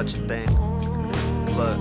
such a thing. But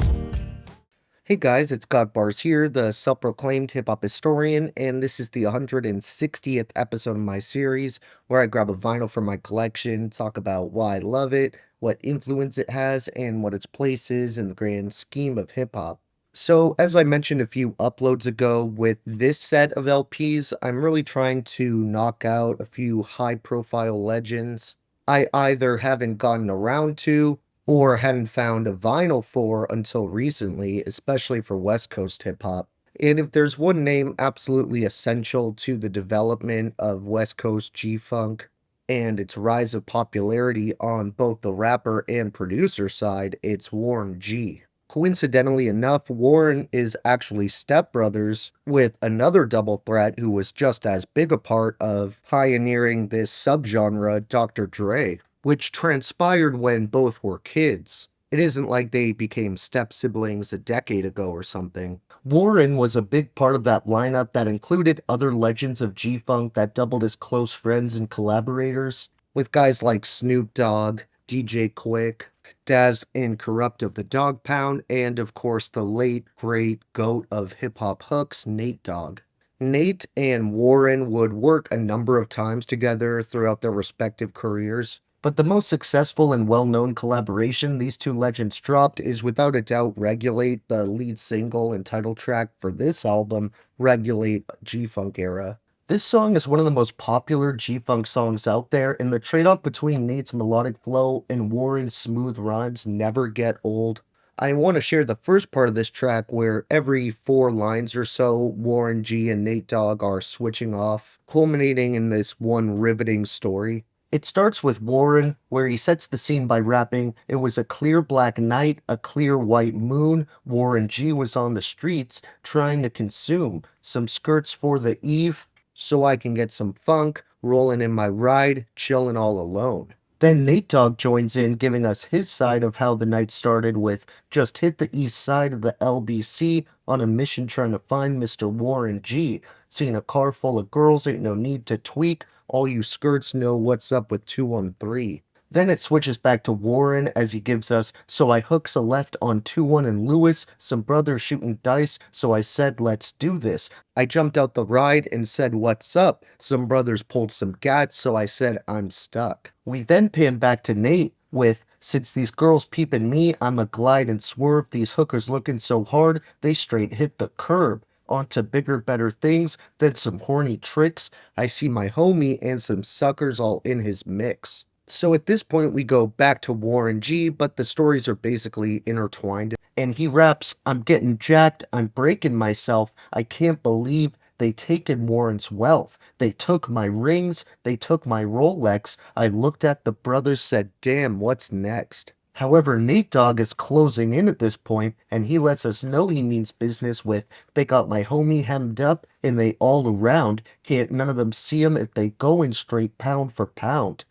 Hey guys, it's God Bars here, the self-proclaimed hip-hop historian, and this is the 160th episode of my series where I grab a vinyl from my collection, talk about why I love it, what influence it has, and what its place is in the grand scheme of hip-hop. So, as I mentioned a few uploads ago, with this set of LPs, I'm really trying to knock out a few high-profile legends I either haven't gotten around to or hadn't found a vinyl for until recently, especially for West Coast hip hop. And if there's one name absolutely essential to the development of West Coast G Funk and its rise of popularity on both the rapper and producer side, it's Warren G. Coincidentally enough, Warren is actually stepbrothers with another double threat who was just as big a part of pioneering this subgenre, Dr. Dre, which transpired when both were kids. It isn't like they became step siblings a decade ago or something. Warren was a big part of that lineup that included other legends of G-Funk that doubled as close friends and collaborators, with guys like Snoop Dogg, DJ Quick, Daz and Corrupt of the Dog Pound, and of course the late great goat of hip hop hooks, Nate Dogg. Nate and Warren would work a number of times together throughout their respective careers, but the most successful and well-known collaboration these two legends dropped is without a doubt Regulate, the lead single and title track for this album, Regulate G-Funk Era. This song is one of the most popular G-Funk songs out there, and the trade-off between Nate's melodic flow and Warren's smooth rhymes never get old. I want to share the first part of this track where every 4 lines or so, Warren G and Nate Dogg are switching off, culminating in this one riveting story. It starts with Warren, where he sets the scene by rapping, "It was a clear black night, a clear white moon. Warren G was on the streets, trying to consume some skirts for the eve, so I can get some funk, rolling in my ride, chilling all alone." Then Nate Dogg joins in, giving us his side of how the night started with "Just hit the east side of the LBC on a mission trying to find Mr. Warren G. Seeing a car full of girls, ain't no need to tweak. All you skirts know what's up with 213." Then it switches back to Warren as he gives us, "So I hooks a left on 21 and Lewis, some brothers shooting dice, so I said let's do this. I jumped out the ride and said what's up, some brothers pulled some gats, so I said I'm stuck." We then pan back to Nate with, "Since these girls peeping me, I'ma glide and swerve, these hookers looking so hard, they straight hit the curb. On to bigger, better things than some horny tricks. I see my homie and some suckers all in his mix." So at this point, we go back to Warren G, but the stories are basically intertwined. And he raps, "I'm getting jacked, I'm breaking myself. I can't believe they taken Warren's wealth. They took my rings, they took my Rolex. I looked at the brothers, said, damn, what's next?" However, Nate Dogg is closing in at this point, and he lets us know he means business with, "They got my homie hemmed up, and they all around. Can't none of them see him if they going straight pound for pound.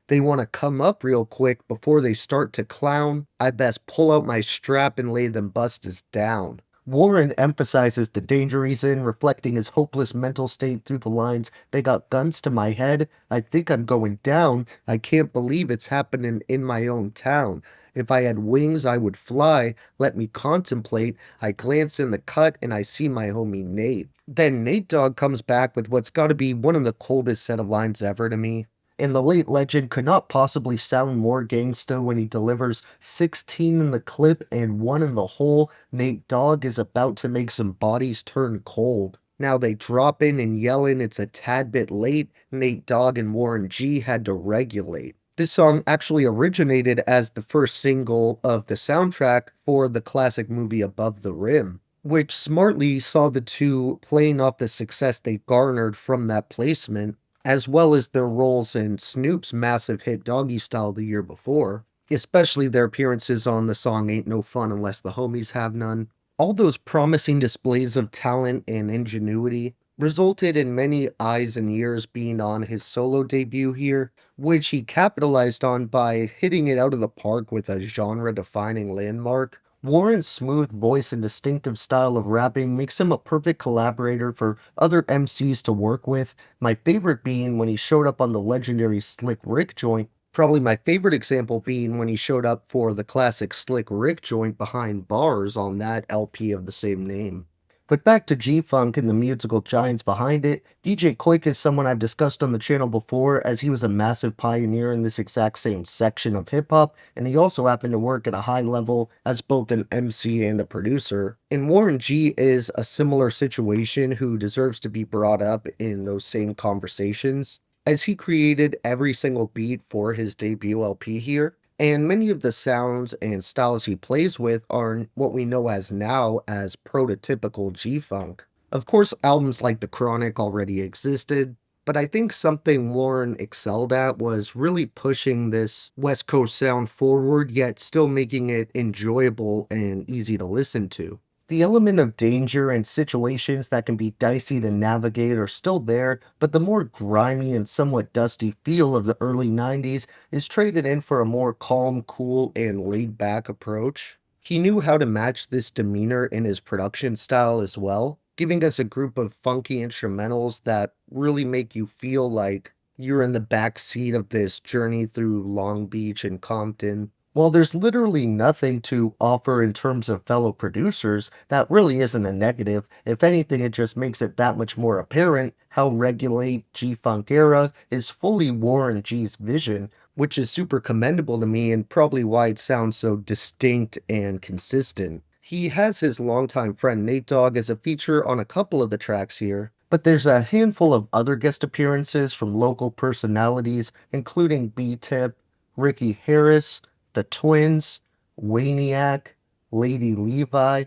They want to come up real quick before they start to clown. I best pull out my strap and lay them busters down." Warren emphasizes the danger he's in, reflecting his hopeless mental state through the lines, "They got guns to my head. I think I'm going down. I can't believe it's happening in my own town. If I had wings, I would fly. Let me contemplate. I glance in the cut and I see my homie Nate." Then Nate Dogg comes back with what's got to be one of the coldest set of lines ever to me. And the late legend could not possibly sound more gangsta when he delivers 16 in the clip and 1 in the hole. Nate Dogg is about to make some bodies turn cold. Now they drop in and yelling it's a tad bit late. Nate Dogg and Warren G had to regulate. This song actually originated as the first single of the soundtrack for the classic movie Above the Rim, which smartly saw the two playing off the success they garnered from that placement, as well as their roles in Snoop's massive hit Doggy Style the year before, especially their appearances on the song Ain't No Fun Unless the Homies Have None. All those promising displays of talent and ingenuity resulted in many eyes and ears being on his solo debut here, which he capitalized on by hitting it out of the park with a genre-defining landmark. Warren's smooth voice and distinctive style of rapping makes him a perfect collaborator for other MCs to work with, my favorite being when he showed up on the legendary Slick Rick joint Probably my favorite example being when he showed up for the classic Slick Rick joint behind bars on that LP of the same name. But back to G-Funk and the musical giants behind it, DJ Quake is someone I've discussed on the channel before, as he was a massive pioneer in this exact same section of hip-hop, and he also happened to work at a high level as both an MC and a producer. And Warren G is a similar situation who deserves to be brought up in those same conversations, as he created every single beat for his debut LP here, and many of the sounds and styles he plays with are what we know as now as prototypical G-Funk. Of course, albums like The Chronic already existed, but I think something Warren excelled at was really pushing this West Coast sound forward, yet still making it enjoyable and easy to listen to. The element of danger and situations that can be dicey to navigate are still there, but the more grimy and somewhat dusty feel of the early 90s is traded in for a more calm, cool, and laid-back approach. He knew how to match this demeanor in his production style as well, giving us a group of funky instrumentals that really make you feel like you're in the back seat of this journey through Long Beach and Compton. While there's literally nothing to offer in terms of fellow producers, that really isn't a negative. If anything, it just makes it that much more apparent how Regulate G-Funk Era is fully Warren G's vision, which is super commendable to me and probably why it sounds so distinct and consistent. He has his longtime friend Nate Dogg as a feature on a couple of the tracks here, but there's a handful of other guest appearances from local personalities, including B-Tip, Ricky Harris, the Twins, Waniac, Lady Levi,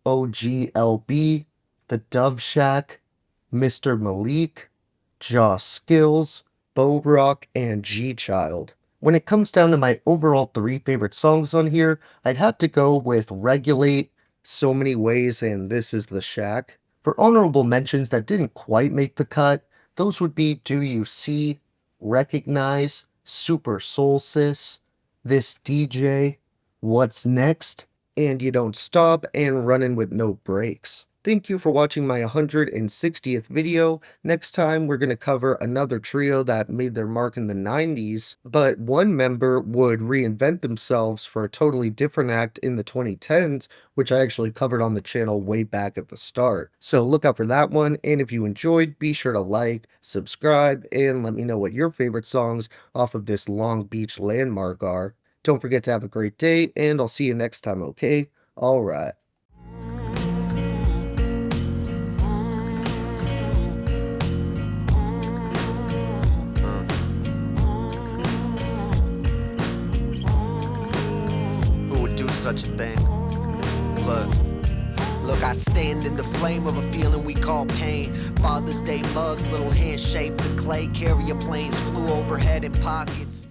OGLB, The Dove Shack, Mr. Malik, Jaw Skills, Bo Rock, and G-Child. When it comes down to my overall three favorite songs on here, I'd have to go with Regulate, So Many Ways, and This Is the Shack. For honorable mentions that didn't quite make the cut, those would be Do You See, Recognize, Super Soul Sis, This DJ, What's Next, and You Don't Stop, and Running with No Brakes. Thank you for watching my 160th video. Next time, we're going to cover another trio that made their mark in the 90s, but one member would reinvent themselves for a totally different act in the 2010s, which I actually covered on the channel way back at the start. So look out for that one, and if you enjoyed, be sure to like, subscribe, and let me know what your favorite songs off of this Long Beach landmark are. Don't forget to have a great day, and I'll see you next time, okay? Alright. Who would do such a thing? Look, I stand in the flame of a feeling we call pain. Father's Day mug, little hand shaped in clay. Carrier planes flew overhead in pockets.